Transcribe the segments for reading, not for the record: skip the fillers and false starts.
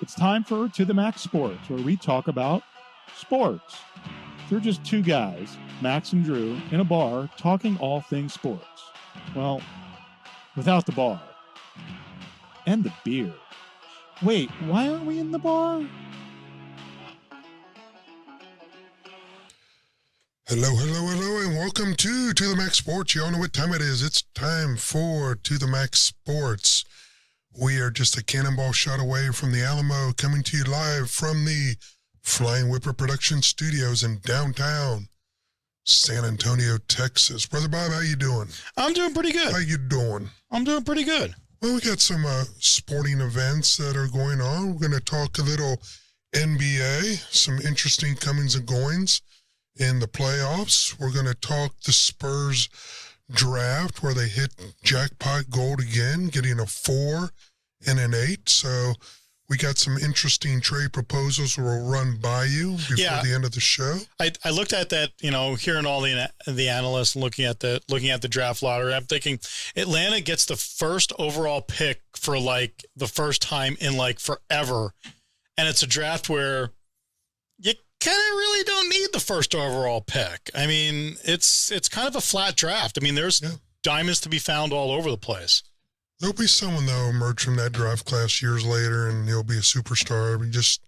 It's time for To the Max Sports, where we talk about sports. They're just two guys, Max and Drew, in a bar talking all things sports. Well, without the bar. And the beer. Wait, why aren't we in the bar? Hello, and welcome to the Max Sports. You all know what time it is. It's time for To the Max Sports. We are just a cannonball shot away from the Alamo, coming to you live from the Flying Whipper Production Studios in downtown San Antonio, Texas. Brother Bob, how you doing? I'm doing pretty good. How you doing? I'm doing pretty good. Well, we got some sporting events that are going on. We're going to talk a little NBA, some interesting comings and goings in the playoffs. We're going to talk the Spurs draft where they hit jackpot gold again, getting a 4 and an 8. So we got some interesting trade proposals we'll run by you before the end of the show. I looked at that, hearing all the analysts looking at the draft lottery. I'm thinking Atlanta gets the first overall pick for like the first time in like forever. And it's a draft where you kind of really don't need the first overall pick. I mean, it's kind of a flat draft. I mean, there's diamonds to be found all over the place. There'll be someone that'll emerge from that draft class years later, and he'll be a superstar. We just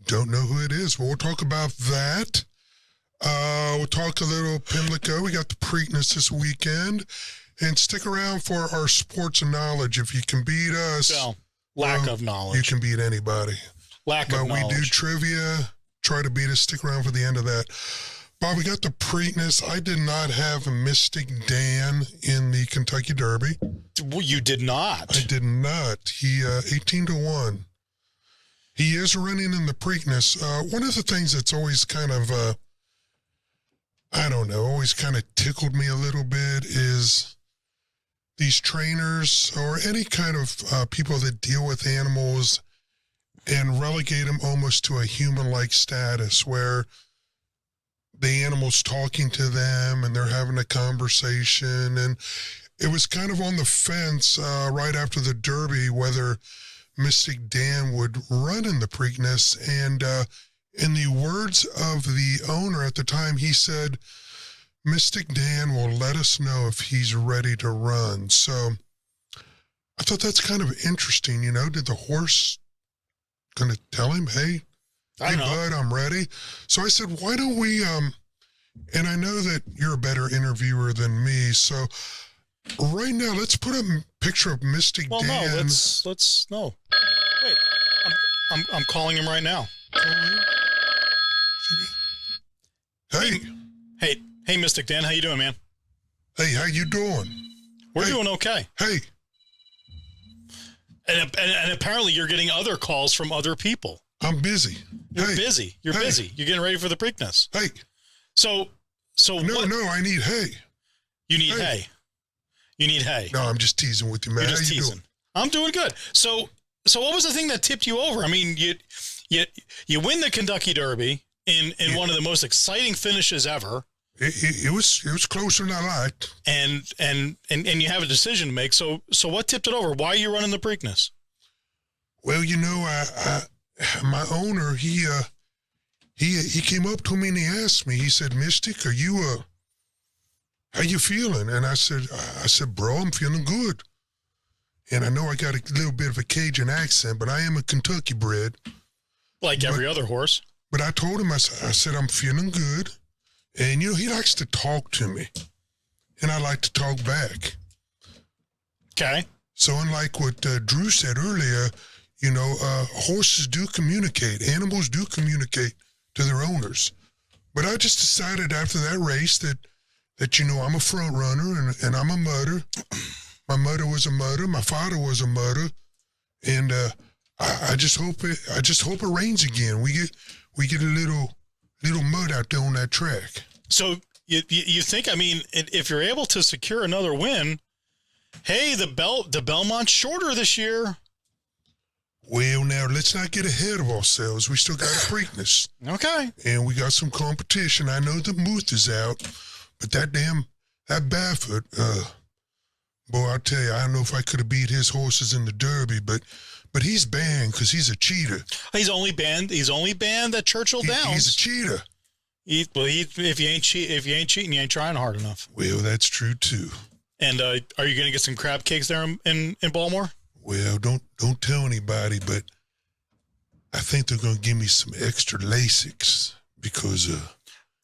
don't know who it is. But we'll talk about that. We'll talk a little Pimlico. We got the Preakness this weekend. And stick around for our sports knowledge. If you can beat us, lack of knowledge. You can beat anybody. Lack of knowledge. We do trivia. Try to beat us. Stick around for the end of that. Bob, we got the Preakness. I did not have a Mystic Dan in the Kentucky Derby. You did not? I did not. He 18-1. He is running in the Preakness. One of the things that's always kind of, always kind of tickled me a little bit is these trainers or any kind of people that deal with animals and relegate them almost to a human-like status where the animal's talking to them and they're having a conversation. And it was kind of on the fence right after the Derby whether Mystic Dan would run in the Preakness. And in the words of the owner at the time, he said, Mystic Dan will let us know if he's ready to run. So I thought that's kind of interesting. Did the horse going to tell him, hey, bud, I'm ready. So I said, why don't we, and I know that you're a better interviewer than me. So right now, let's put a picture of Mystic Dan. No, let's no. Wait, I'm calling him right now. Hey, Mystic Dan, how you doing, man? Hey, how you doing? We're doing okay. Hey. And apparently you're getting other calls from other people. I'm busy. You're busy. You're busy. You're getting ready for the Preakness. Hey. So. No, I need hay. You need hay. You need hay. No, I'm just teasing with you, man. You're just teasing. Doing? I'm doing good. So what was the thing that tipped you over? I mean, you win the Kentucky Derby in one of the most exciting finishes ever. It was closer than I liked. And you have a decision to make. So what tipped it over? Why are you running the Preakness? Well, my owner, he came up to me and he asked me, he said, Mystic, how you feeling? And I said, bro, I'm feeling good. And I know I got a little bit of a Cajun accent, but I am a Kentucky bred. Like every other horse. But I told him, I said, I'm feeling good. And, he likes to talk to me. And I like to talk back. Okay. So unlike what Drew said earlier, horses do communicate. Animals do communicate to their owners. But I just decided after that race that I'm a front runner and I'm a mutter. My mother was a mutter. My father was a mutter. And I just hope it rains again. We get a little mud out there on that track. So you think, I mean, if you're able to secure another win, hey, the Belmont's shorter this year. Well, now, let's not get ahead of ourselves. We still got a Preakness. Okay. And we got some competition. I know the Muth is out, but that Barefoot, Boy, I'll tell you, I don't know if I could have beat his horses in the Derby, but he's banned because he's a cheater. He's only banned at Churchill Downs. He's a cheater. If you ain't cheating, you ain't trying hard enough. Well, that's true too. And are you going to get some crab cakes there in Baltimore? Well, don't tell anybody, but I think they're going to give me some extra Lasix because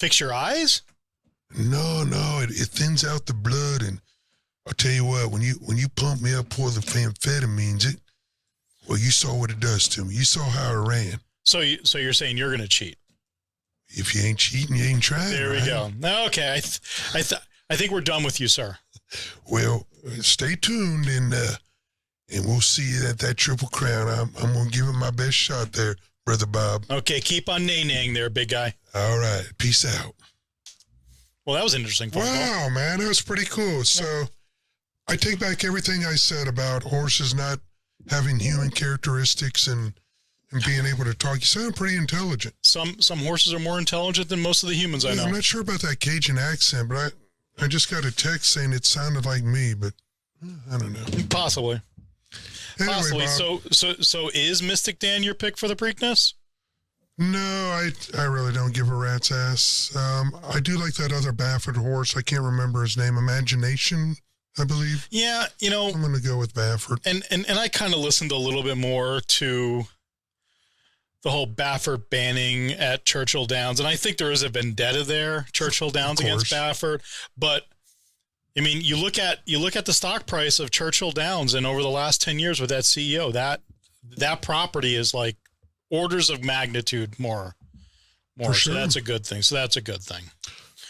fix your eyes? No, it thins out the blood, and I'll tell you what, when you pump me up for the amphetamines, you saw what it does to me. You saw how it ran. So you're saying you're going to cheat? If you ain't cheating, you ain't trying. There we right? go. Okay, I think we're done with you, sir. Well, stay tuned, and we'll see you at that Triple Crown. I'm going to give it my best shot there, Brother Bob. Okay, keep on nay-naying there, big guy. All right, peace out. Well, that was interesting. Wow, man, that was pretty cool. So I take back everything I said about horses not having human characteristics and being able to talk. You sound pretty intelligent. Some horses are more intelligent than most of the humans I know. I'm not sure about that Cajun accent, but I just got a text saying it sounded like me, but I don't know. Possibly. Anyway, Possibly. Bob, So is Mystic Dan your pick for the Preakness? No, I really don't give a rat's ass. I do like that other Baffert horse. I can't remember his name. Imagination, I believe. Yeah, I'm going to go with Baffert. And I kind of listened a little bit more to the whole Baffert banning at Churchill Downs, and I think there is a vendetta there, Churchill Downs against Baffert. But I mean, you look at the stock price of Churchill Downs, and over the last 10 years with that CEO, that property is like orders of magnitude more. For sure. So that's a good thing.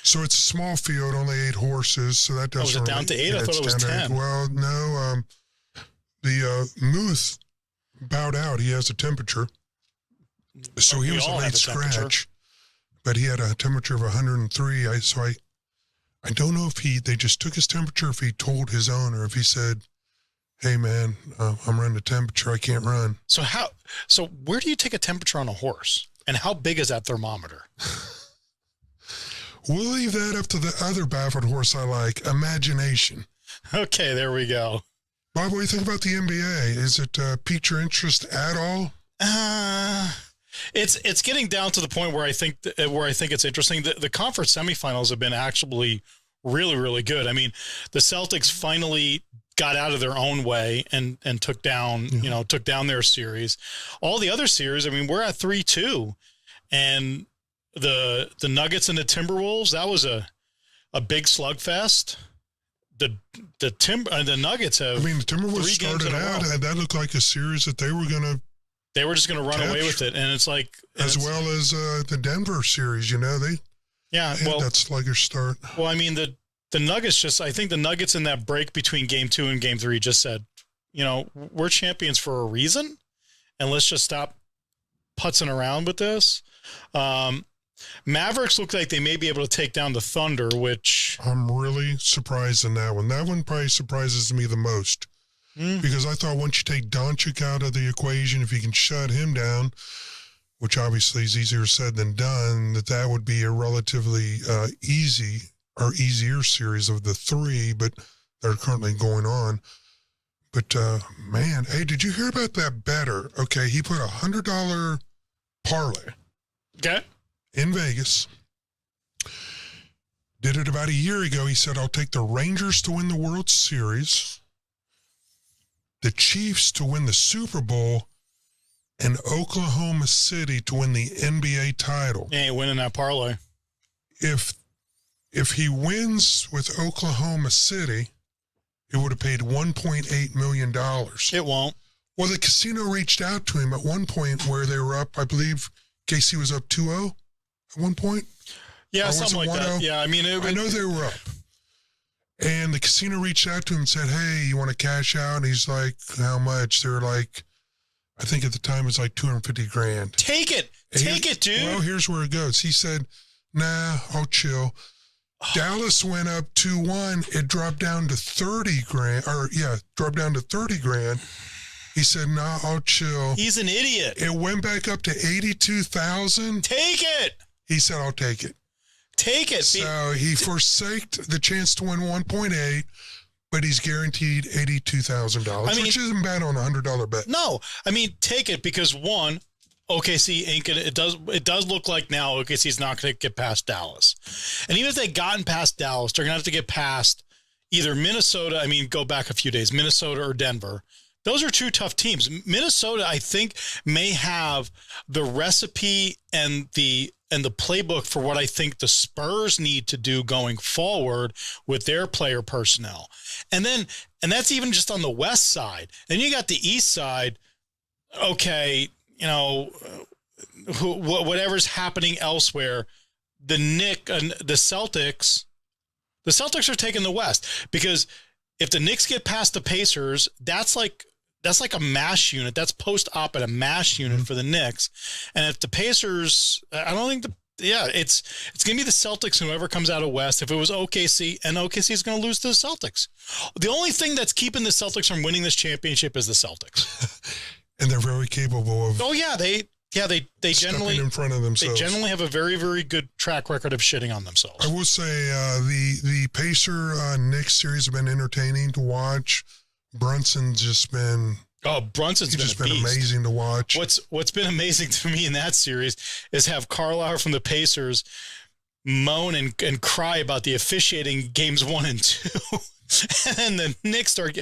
So it's a small field, only 8 horses. So that doesn't. Was it down to 8? I thought it was 10. Well, no. The Muth bowed out. He has a temperature, so he was a late scratch. But he had a temperature of 103. I don't know if they just took his temperature, if he told his owner, if he said, "Hey man, I'm running the temperature. I can't run." So where do you take a temperature on a horse? And how big is that thermometer? We'll leave that up to the other Baffert horse I like, Imagination. Okay, there we go. Bob, what do you think about the NBA? Is it piqued your interest at all? It's getting down to the point where I think it's interesting. The conference semifinals have been actually really, really good. I mean, the Celtics finally got out of their own way and took down their series. All the other series, I mean, we're at 3-2, and the Nuggets and the Timberwolves, that was a big slugfest. The Nuggets have. I mean, the Timberwolves started out, and that looked like a series that they were just going to run away with it, and it's like well as the Denver series. They had that sluggish start. Well, I mean the Nuggets I think the Nuggets in that break between Game 2 and Game 3 just said, we're champions for a reason, and let's just stop putzing around with this. Mavericks look like they may be able to take down the Thunder, which I'm really surprised in that one. That one probably surprises me the most because I thought once you take Doncic out of the equation, if you can shut him down, which obviously is easier said than done, that would be a relatively easier series of the 3, but they're currently going on. But man, hey, did you hear about that bettor? Okay, he put $100 parlay. Okay. In Vegas. Did it about a year ago. He said, I'll take the Rangers to win the World Series, the Chiefs to win the Super Bowl, and Oklahoma City to win the NBA title. He ain't winning that parlay. If he wins with Oklahoma City, it would have paid $1.8 million. It won't. Well, the casino reached out to him at one point where they were up, I believe, KC was up 2-0 at one point. Yeah, something like that. Yeah, I mean, I know they were up. And the casino reached out to him and said, hey, you want to cash out? And he's like, how much? They're like, I think at the time it was like $250,000. Take it. Take it, dude. Well, here's where it goes. He said, nah, I'll chill. Dallas went up 2-1. It dropped down to $30,000. Dropped down to $30,000. He said, nah, I'll chill. He's an idiot. It went back up to $82,000. Take it. He said, I'll take it. Take it. So he forsaked the chance to win 1.8, But he's guaranteed $82,000, I mean, which isn't bad on a $100 bet. No, I mean, take it because one, OKC ain't gonna. It does look like now OKC's not gonna get past Dallas, and even if they gotten past Dallas, they're gonna have to get past either Minnesota. I mean, go back a few days, Minnesota or Denver. Those are two tough teams. Minnesota, I think, may have the recipe and the playbook for what I think the Spurs need to do going forward with their player personnel. And that's even just on the west side. Then you got the east side. Okay, you know, whatever's happening elsewhere, the Celtics are taking the West, because if the Knicks get past the Pacers, that's like a mash unit. That's post-op at a mash unit for the Knicks. And if the Pacers, I don't think it's going to be the Celtics, whoever comes out of West. If it was OKC, and OKC is going to lose to the Celtics. The only thing that's keeping the Celtics from winning this championship is the Celtics. And they're very capable of. Oh yeah, they generally in front of themselves. They generally have a very, very good track record of shitting on themselves. I will say the Pacer Knicks series have been entertaining to watch. Brunson's just been amazing to watch. What's been amazing to me in that series is have Carlisle from the Pacers moan and cry about the officiating games 1 and 2. And the Knicks start,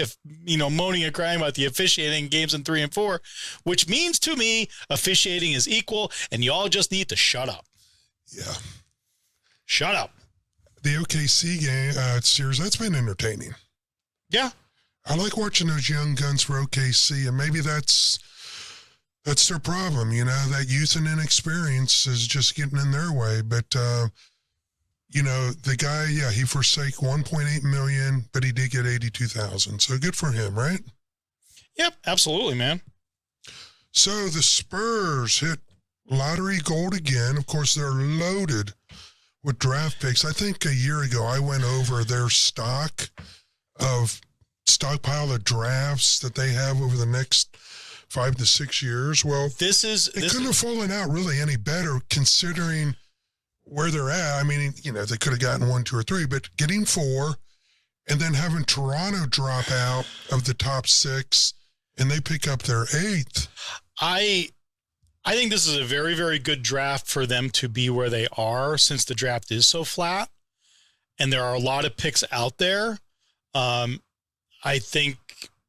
moaning and crying about the officiating games in 3 and 4, which means to me officiating is equal, and y'all just need to shut up. Yeah, shut up. The OKC game series, that's been entertaining. Yeah, I like watching those young guns for OKC, and maybe that's their problem. That youth and inexperience is just getting in their way. But the guy, he forsake $1.8 million, but he did get $82,000. So good for him, right? Yep, absolutely, man. So the Spurs hit lottery gold again. Of course, they're loaded with draft picks. I think a year ago I went over their stockpile of drafts that they have over the next 5 to 6 years. Well, it couldn't have fallen out really any better considering where they're at. I mean, they could have gotten 1, 2, or 3, but getting 4 and then having Toronto drop out of the top 6 and they pick up their 8th. I think this is a very, very good draft for them to be where they are, since the draft is so flat and there are a lot of picks out there. I think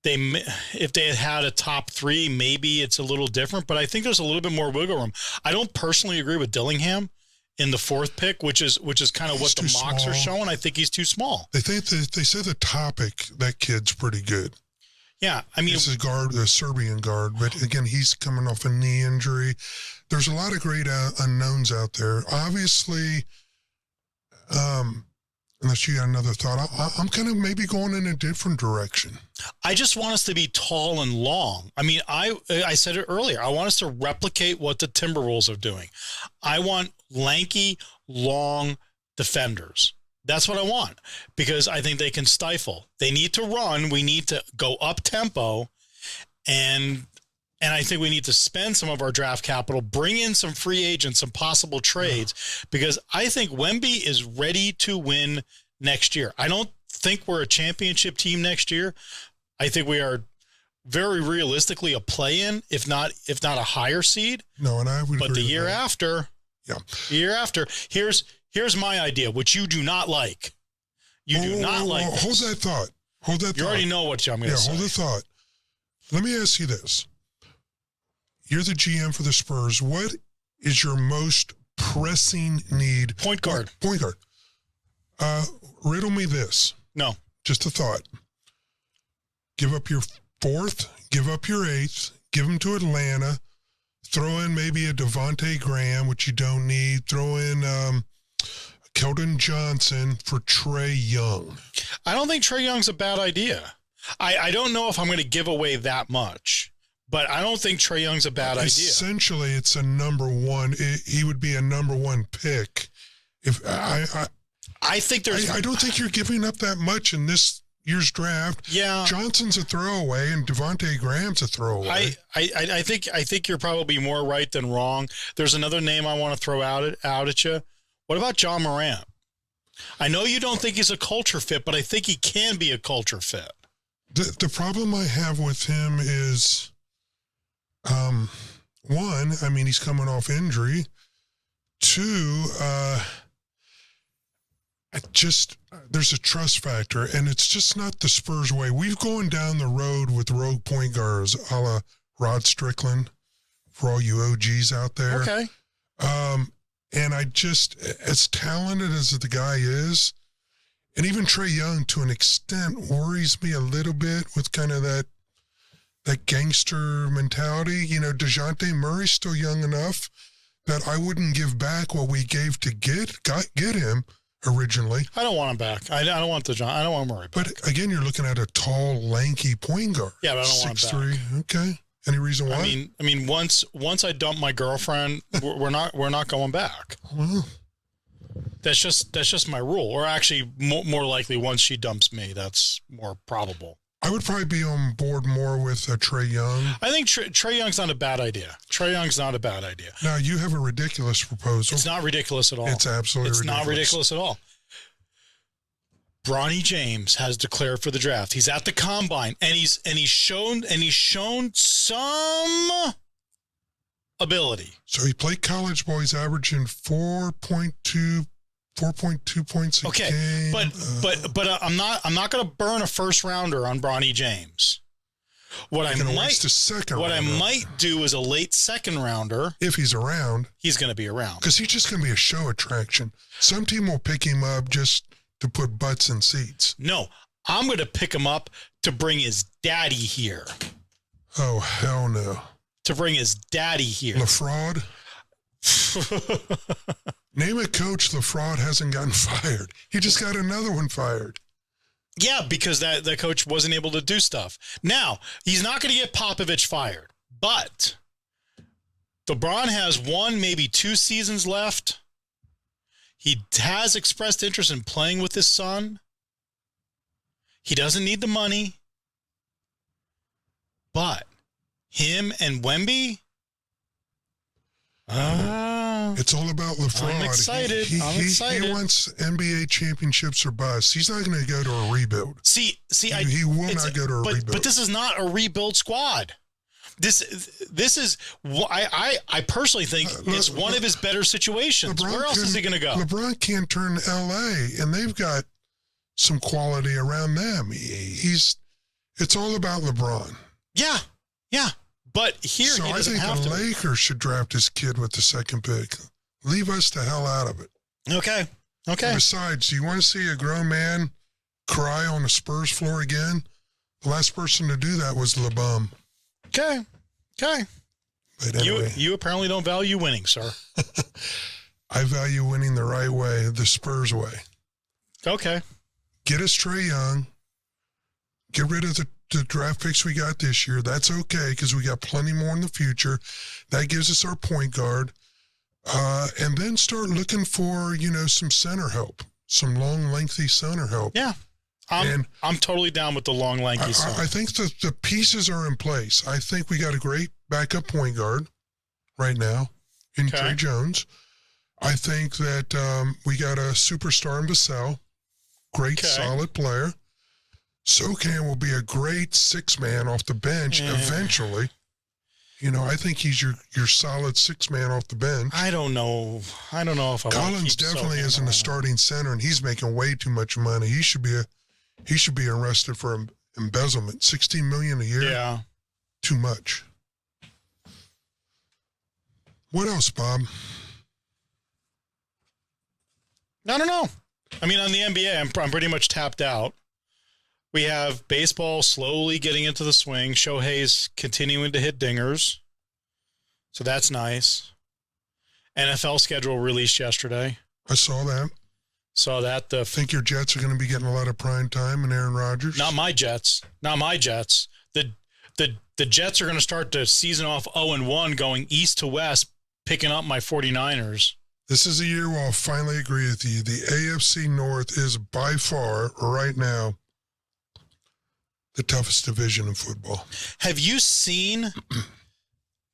if they had a top 3, maybe it's a little different, but I think there's a little bit more wiggle room. I don't personally agree with Dillingham in the 4th pick, which is kind of what the mocks are showing. I think he's too small. They say the topic, that kid's pretty good. Yeah, I mean, he's a Serbian guard, but again, he's coming off a knee injury. There's a lot of great unknowns out there. Obviously, unless you got another thought, I'm kind of maybe going in a different direction. I just want us to be tall and long. I mean, I said it earlier. I want us to replicate what the Timberwolves are doing. I want lanky, long defenders. That's what I want, because I think they can stifle. They need to run. We need to go up tempo, and I think we need to spend some of our draft capital, bring in some free agents, some possible trades, because I think Wemby is ready to win next year. I don't think we're a championship team next year. I think we are very realistically a play-in, if not a higher seed. No, and I would. But the year after, here's my idea, which you do not like. You do not like. Hold that thought. You already know what I'm going to say. Hold the thought. Let me ask you this. You're the GM for the Spurs. What is your most pressing need? Point guard. Point guard. Riddle me this. No. Just a thought. Give up your 4th, give up your 8th, give them to Atlanta, throw in maybe a Devontae Graham, which you don't need, throw in Keldon Johnson for Trae Young. I don't think Trae Young's a bad idea. I don't know if I'm going to give away that much, but I don't think Trae Young's a bad idea. Essentially, it's a number 1. He would be a number 1 pick. I don't think you're giving up that much in this year's draft. Yeah, Johnson's a throwaway, and Devontae Graham's a throwaway. I think you're probably more right than wrong. There's another name I want to throw out at you. What about John Morant? I know you don't think he's a culture fit, but I think he can be a culture fit. The problem I have with him is, one, I mean, he's coming off injury. Two, there's a trust factor, and it's just not the Spurs way. We've gone down the road with rogue point guards, a la Rod Strickland, for all you OGs out there. Okay. And as talented as the guy is, and even Trae Young to an extent worries me a little bit with kind of that gangster mentality. You know, DeJounte Murray's still young enough that I wouldn't give back what we gave to get him originally. I don't want him back. I don't want I don't want Murray back. But again, you're looking at a tall, lanky point guard. Yeah, but I don't want him 6'3". Okay. Any reason why? I mean, once I dump my girlfriend, we're not going back. Well, that's just my rule. Or actually, more likely, once she dumps me, that's more probable. I would probably be on board more with Trae Young. I think Trae Young's not a bad idea. Trae Young's not a bad idea. Now, you have a ridiculous proposal. It's not ridiculous at all. It's absolutely ridiculous. It's not ridiculous at all. Bronny James has declared for the draft. He's at the combine, and he's shown some ability. So he played college ball. He's averaging 4.2 points a game. But I'm not going to burn a first rounder on Bronny James. What I might do is a late second rounder. If he's around. He's going to be around. Because he's just going to be a show attraction. Some team will pick him up just to put butts in seats. No, I'm going to pick him up to bring his daddy here. Oh, hell no. To bring his daddy here. LaFraud? Name a coach LaFraud hasn't gotten fired. He just got another one fired. Yeah, because that coach wasn't able to do stuff. Now, he's not going to get Popovich fired, but LeBron has 1, maybe 2 seasons left. He has expressed interest in playing with his son. He doesn't need the money. But him and Wemby, it's all about LaFraud. I'm excited. He wants NBA championships or bust. He's not going to go to a rebuild. He will not go to a rebuild. But this is not a rebuild squad. This is I personally think it's one of his better situations. Where else is he going to go? LeBron can't turn L.A. and they've got some quality around them. It's all about LeBron. Yeah. But here he doesn't have to. I think the Lakers should draft his kid with the second pick. Leave us the hell out of it. Okay. Besides, do you want to see a grown man cry on a Spurs floor again? The last person to do that was LeBum. Okay. But anyway, you apparently don't value winning, sir. I value winning the right way, the Spurs way. Okay. Get us Trae Young. Get rid of the draft picks we got this year. That's okay because we got plenty more in the future. That gives us our point guard. And then start looking for, some center help, some long, lengthy center help. Yeah. I'm totally down with the long, lanky center. I think the pieces are in place. I think we got a great backup point guard right now in Trey Jones. I think that we got a superstar in Vassell. Great, solid player. Sokan will be a great 6-man off the bench eventually. I think he's your solid 6-man off the bench. I don't know if I want to keep Collins definitely isn't a starting center, and he's making way too much money. He should be arrested for embezzlement. $16 million a year. Yeah, too much. What else, Bob? I don't know. I mean, on the NBA, I'm pretty much tapped out. We have baseball slowly getting into the swing. Shohei's continuing to hit dingers. So that's nice. NFL schedule released yesterday. I saw that. I think your Jets are going to be getting a lot of prime time and Aaron Rodgers? Not my Jets. The Jets are going to start the season off 0-1 going east to west, picking up my 49ers. This is a year where I'll finally agree with you. The AFC North is by far, right now, the toughest division in football. Have you seen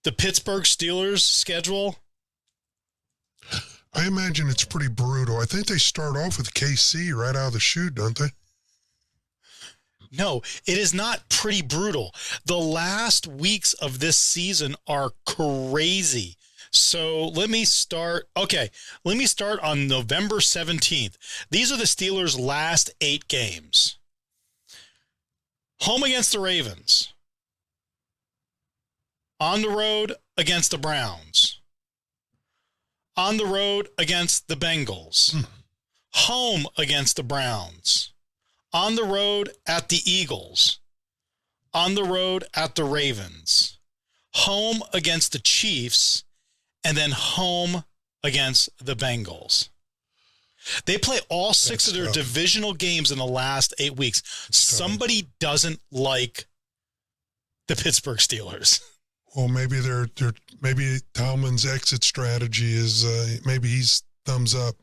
the Pittsburgh Steelers schedule? I imagine it's pretty brutal. I think they start off with KC right out of the chute, don't they? No, it is not pretty brutal. The last weeks of this season are crazy. So let me start. Okay, let me start on November 17th. These are the Steelers' last 8 games. Home against the Ravens. On the road against the Browns. On the road against the Bengals. Home against the Browns. On the road at the Eagles. On the road at the Ravens. Home against the Chiefs. And then home against the Bengals. They play all 6 of their divisional games in the last 8 weeks. Somebody doesn't like the Pittsburgh Steelers. Well, maybe maybe Tomlin's exit strategy is maybe he's thumbs up.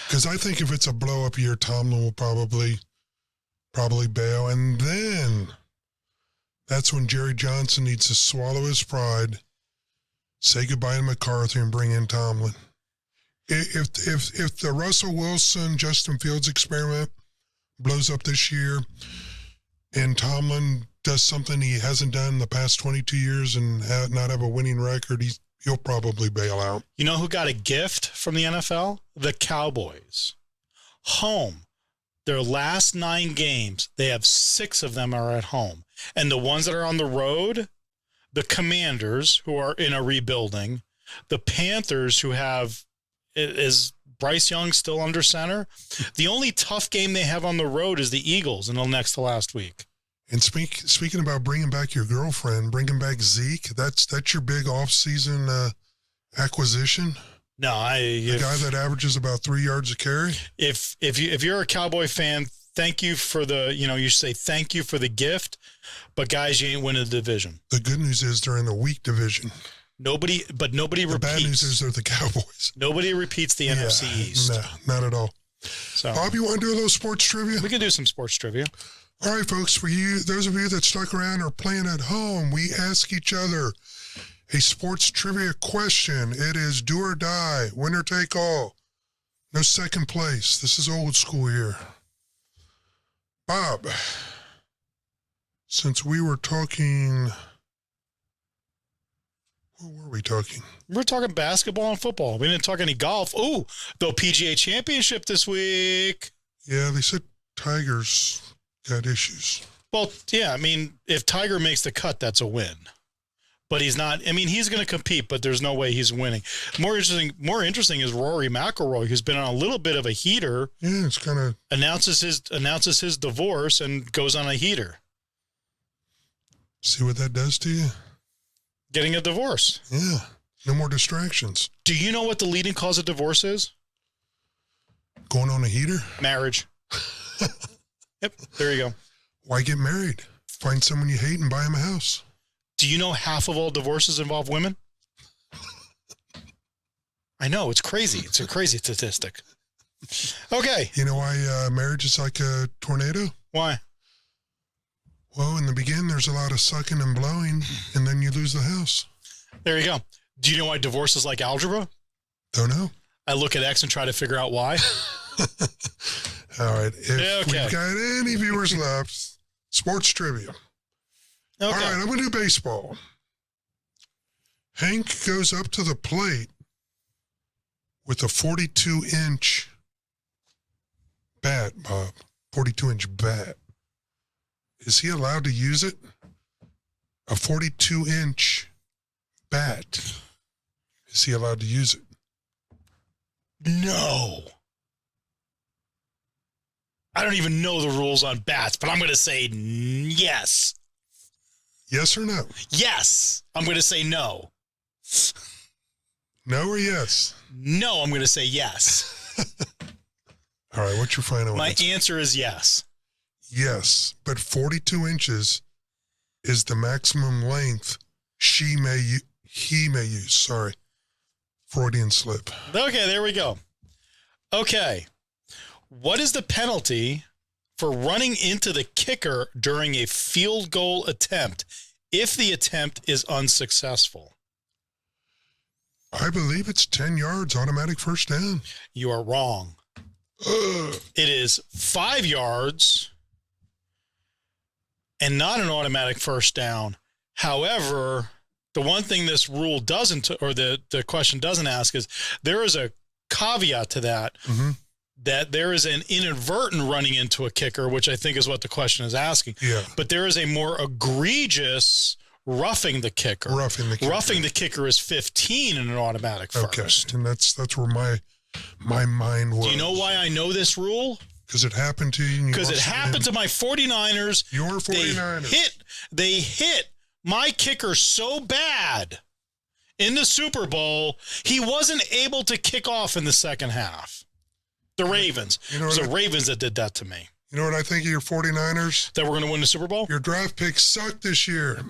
Because I think if it's a blow up year, Tomlin will probably bail, and then that's when Jerry Johnson needs to swallow his pride, say goodbye to McCarthy, and bring in Tomlin. If the Russell Wilson Justin Fields experiment blows up this year, and Tomlin does something he hasn't done in the past 22 years and not have a winning record, he'll probably bail out. You know who got a gift from the NFL? The Cowboys. Home. Their last 9 games, they have 6 of them are at home. And the ones that are on the road, the Commanders, who are in a rebuilding, the Panthers, who have, is Bryce Young still under center? The only tough game they have on the road is the Eagles in the next to last week. And speaking about bringing back your girlfriend, bringing back Zeke, that's your big off-season acquisition? No, the guy that averages about 3 yards a carry? If you're a Cowboy fan, thank you for the, you say thank you for the gift, but guys, you ain't winning the division. The good news is they're in the weak division. Nobody repeats. The bad news is they're the Cowboys. Nobody repeats the NFC East. No, not at all. So, Bob, you want to do a little sports trivia? We can do some sports trivia. All right, folks, for you, those of you that stuck around or playing at home, we ask each other a sports trivia question. It is do or die, winner take all. No second place. This is old school here. Bob, since we were talking, what were we talking? We're talking basketball and football. We didn't talk any golf. Oh, the PGA Championship this week. Yeah, they said Tigers got issues. Well, yeah, I mean, if Tiger makes the cut, that's a win. But he's not. I mean, he's going to compete, but there's no way he's winning. More interesting is Rory McIlroy, who's been on a little bit of a heater. Yeah, it's kind of announces his divorce and goes on a heater. See what that does to you? Getting a divorce. Yeah, no more distractions. Do you know what the leading cause of divorce is? Going on a heater? Marriage. Yep, there you go. Why get married? Find someone you hate and buy them a house. Do you know half of all divorces involve women? I know, it's crazy. It's a crazy statistic. Okay. You know why marriage is like a tornado? Why? Well, in the beginning, there's a lot of sucking and blowing, and then you lose the house. There you go. Do you know why divorce is like algebra? Don't know. I look at X and try to figure out why. All right. If we've got any viewers left, sports trivia. Okay. All right, I'm going to do baseball. Hank goes up to the plate with a 42-inch bat, Bob. 42-inch bat. Is he allowed to use it? A 42-inch bat. Is he allowed to use it? No. I don't even know the rules on bats, but I'm going to say yes. Yes or no? Yes. I'm going to say no. No or yes? No, I'm going to say yes. All right, what's your final answer? My answer is yes. Yes, but 42 inches is the maximum length he may use. Sorry. Freudian slip. Okay, there we go. Okay. What is the penalty for running into the kicker during a field goal attempt if the attempt is unsuccessful? I believe it's 10 yards, automatic first down. You are wrong. It is 5 yards and not an automatic first down. However, the one thing this rule doesn't, or the question doesn't ask, is there is a caveat to that, that there is an inadvertent running into a kicker, which I think is what the question is asking. Yeah. But there is a more egregious roughing the kicker. Roughing the kicker. Roughing the kicker is 15 in an automatic first. Okay, and that's where my mind was. Do you know why I know this rule? Because it happened to you. Because it happened to my 49ers. Your 49ers. They hit my kicker so bad in the Super Bowl, he wasn't able to kick off in the second half. The Ravens. It was the Ravens that did that to me. You know what I think of your 49ers? That we're going to win the Super Bowl? Your draft picks suck this year.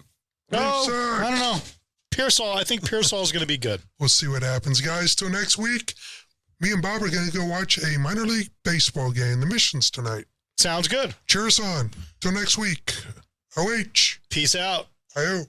No, I don't know. I think Pearsall is going to be good. We'll see what happens. Guys, till next week, me and Bob are going to go watch a minor league baseball game, the Missions, tonight. Sounds good. Cheers on. Till next week. OH. Peace out. Ayo.